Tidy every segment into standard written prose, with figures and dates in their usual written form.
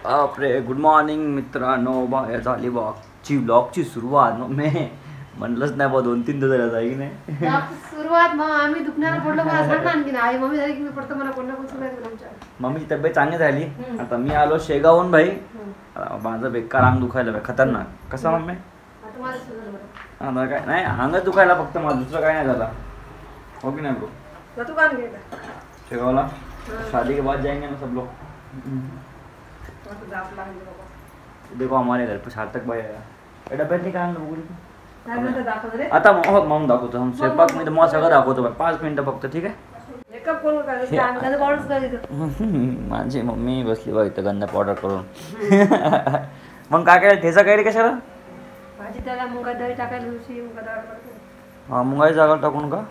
बापरे, good morning मित्रांनो. बाहेर झाली ब्लॉगची सुरुवात. मग मी म्हणलंच नाही बा 2-3 दिवस झाला की नाही सुरुवात. मग आम्ही दुखण्याला पडलो. मला सांग आणखी आई मम्मी झाली की मी पडतो. मला कोणा कोण सुरुवात आमच्या मम्मीची तब्येत चांगली झाली. आता मी आलो शेगावून भाई. माझं बेकार अंग दुखायला खतरनाक. कसा मम्मी? आता माझं सुरू झालं. आता काय नाही, अंगच दुखायला फक्त. मला दुसरं काय नाही झालं. हो की नाही ब्रो? तू कान गेला शेगावला शादी के बाद जाएंगे ना सब लोग. देखो हमारे घर पे सार्थक भाई आया. डब्यात काय आणलं बघू आता. मग दाखवतो. हम स्वयंपाक मी तुम्हाला सगळं दाखवतो. 5 मिनिटं फक्त. ठीक आहे. माझी मम्मी बसली बघ इथं गंधा पावडर करून. मग काय काय ठेचा काय रे कशाला? त्याला मुगा डाळ टाकायला. हा मुगाची जागा टाकून का.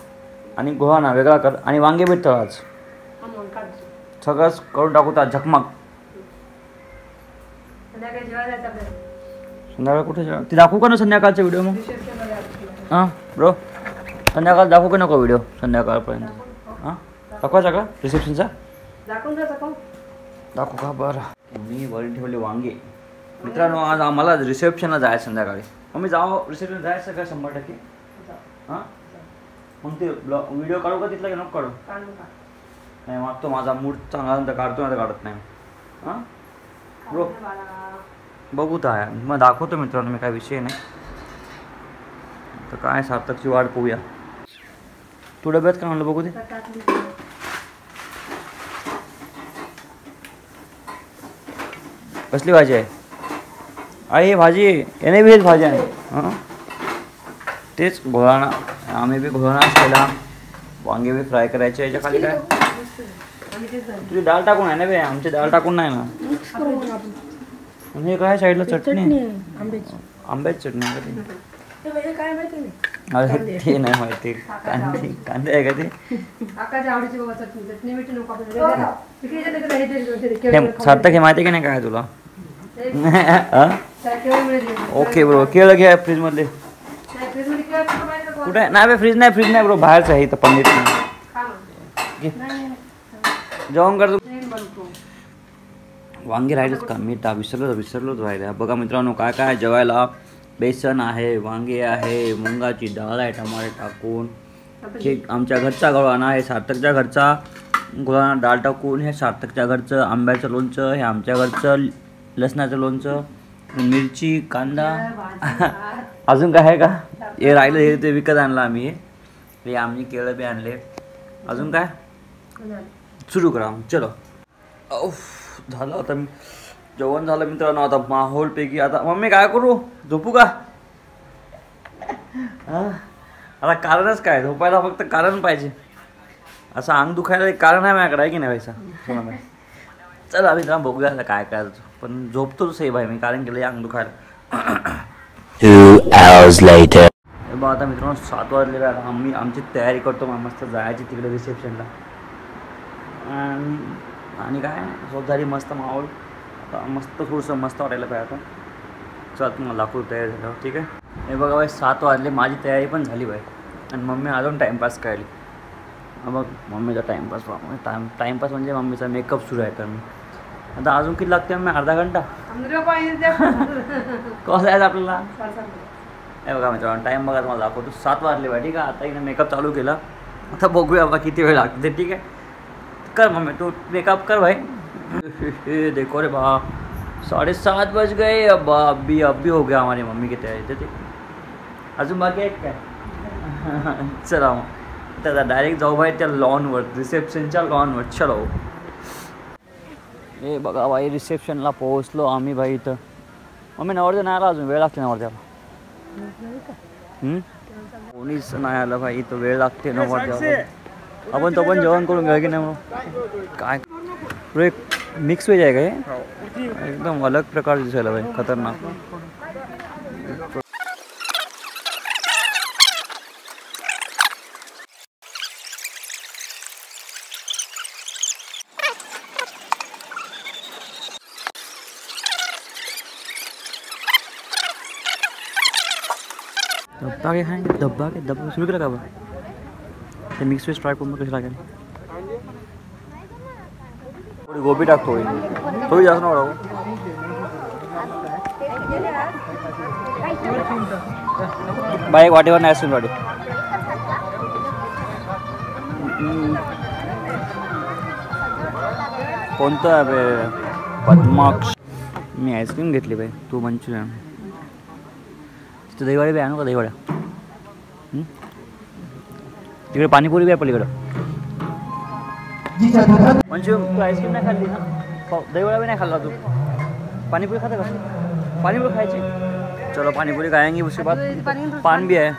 आणि गोहाणा वेगळा कर. आणि वांगे भेट आज सगळंच करून टाकू त्या झकमक. संध्याकाळ कुठे ती दाखवू का ना संध्याकाळचा व्हिडिओ? मग हां ब्रो संध्याकाळ दाखवू का नको व्हिडिओ संध्याकाळपर्यंत? हां दाखवायचा का रिसेप्शनचा? दाखवू का? बरं मी वरी ठेवले वांगे. मित्रांनो आज आम्हाला रिसेप्शनला जायचं संध्याकाळी. मग मी रिसेप्शन जायचं का 100%? हां मग ते व्हिडिओ काढू का तिथला की नको काढू? नाही मागतो माझा मूड चांगला तर काढतो नाही तर काढत नाही. हां ब्रो बघू तर आहे मग दाखवतो मित्रांनो. मी काय विषय नाही तर काय सार्थकची वाट पाहूया. तू डब्यात काय म्हणलं बघू दे. कसली भाजी आहे? आई भाजी याने बी हेच भाजी आहे. हां तेच घोळाणा. आम्ही बी घोळाणाच केला. वांगे बी फ्राय करायचे. याच्या खाली काय तुझी डाळ टाकून आहे ना बे? आमची डाळ टाकून नाही ना. हे काय साईडला चटणी आंब्याची चटणी आहे का ते? अरे ते नाही माहिती. कांदे आहे का ते? सार्थक हे माहिती की नाही काय तुला? ओके ब्रो केळं घ्या फ्रीज मधले. कुठे नाही बे? फ्रीज नाही ब्रो बाहेरच आहे इथं. पनीर जेवण करतो. वांगे राहिलेच का? मी विसरलोच राहिले. बघा मित्रांनो काय काय जेवायला. बेसन आहे, वांगे आहे, मुंगाची डाळ आहे टमाटे टाकून. हे आमच्या घरचा गव्हाणा आहे. सार्थकच्या घरचा गव्हाणा डाळ टाकून. हे सार्थकच्या घरचं आंब्याचं लोणचं. हे आमच्या घरचं लसणाचं लोणचं. मिरची कांदा. अजून काय आहे का? हे राहिलं हे ते विकत आणलं आम्ही. हे आम्ही केळं बी आणले. अजून काय? सुरू करा चलो. झालं आता मी जेवण झालं मित्रांनो. आता माहोलपैकी. आता मम्मी काय करू? झोपू का? आता कारणच काय? झोपायला फक्त कारण पाहिजे. असं अंग दुखायला एक कारण आहे माझ्याकडे आहे की नाही व्हायचा? चला आम्ही बघूया काय करायचं. पण झोपतोच आहे भाई मी कारण की लई अंग दुखायला. 2 hours later. बघ आता मित्रांनो 7 वाजलेले. आता आमची तयारी करतो. मस्त जायची तिकडे रिसेप्शनला. आणि काय झोप झाली मस्त माहोल. आता मस्त थोडंसं मस्त वाटायला पाहिजे. आता चल तुम्हाला दाखवू तयारी झालं. ठीक आहे. हे बघा बाई 7 वाजले. माझी तयारी पण झाली बाई. आणि मम्मी अजून टाईमपास करायली. बघ मम्मीचा टाईमपास. टाईमपास म्हणजे मम्मीचा मेकअप सुरू आहे. तर मी आता अजून किती लागते मम्मी? अर्धा घंटा कसं आहे आपल्याला? हे बघा मित्रांनो टाईम बघा तुम्हाला दाखवतो. 7 वाजले बाई. ठीक आहे. आता हिनं मेकअप चालू केला. आता बघूया बघा किती वेळ लागते. ठीक आहे कर मम्मी तू मेकअप कर भाई. देखो रे बा 7:30 बज गए. अब अभी हो गया हमारी मम्मी की तयारी. ते अजून बाकी आहेत काय? चला मग त्याला डायरेक्ट जाऊ भाई त्या लॉनवर. रिसेप्शनच्या लॉनवर. चलो. हे बघा भाई रिसेप्शनला पोहोचलो आम्ही भाई. इथं मम्मी नवरदेव नाही आला अजून. वेळ लागते नवरदेवाला. कोणीच नाही आलं भाई. इथं वेळ लागते नवरदेवाला. आपण तो पण जेवण करून घ्या की नाही? मग काय एक मिक्स वेज आहे का? एकदम अलग प्रकार दिसायला भाई. खतरनाक. डब्बा सुरू केला का बा? ते मिक्स वेज ट्राय करून कशी लागेल. थोडी गोबी टाक. थोडी जास्त नको बाई एक वाटेवर नाही असेल वाटे. कोणतं आहे बे? पद्माक्ष. मी आईस्क्रीम घेतली बाई, तू मंचुरियन. तिथं दहीवडे बी आणू का दहीवड्या? तिकडे पाणीपुरी बी आहे पलीकडं. मंचुरियन तू आईस्क्रीम नाही खाल्ली ना? दहीवडा भी नहीं खा तू. पानीपुरी खाता का? पानीपुरी खाई. चलो पानीपुरी खाएंगे, उसके बाद पान भी है.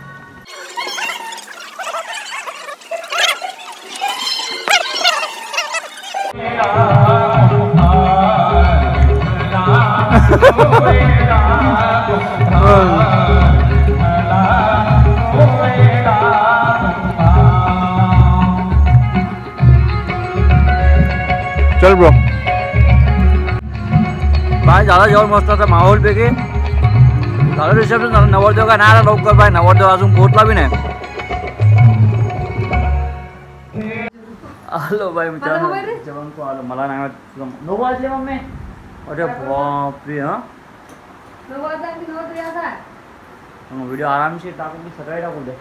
चल ब्रो. काय झालं जेवण मस्त आता माहोलपैकी झालं. रिसेप्शन झालं. नवरदेव काय नाही आला लवकर बाय. नवरदेव अजून पोहोचला बी नाही. आलो बाई मित्रांनो जेवण को आलो. मला नाही वाटत 9 वाजले मम्मी. अरे बापरे. हां व्हिडिओ आरामशीर टाकून सकाळी टाकू दे.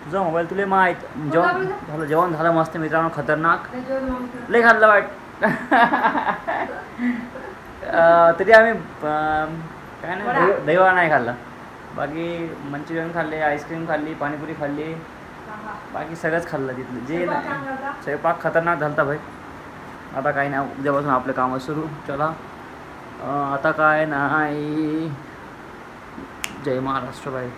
तुझा मोबाईल तुला माहीत. जेवण झालं. जेवण झालं मस्त मित्रांनो. खतरनाक लय खाल्लं वाईट. तरी आम्ही काय नाही दहीवडा नाही खाल्ला. बाकी मंचुरियन खाल्ले, आईस्क्रीम खाल्ली, पाणीपुरी खाल्ली, बाकी सगळंच खाल्लं तिथलं. जे स्वयंपाक खतरनाक झालता भाई. आता काही नाही, उद्यापासून आपले कामं सुरू. चला आता काय नाही. जय महाराष्ट्र भाई.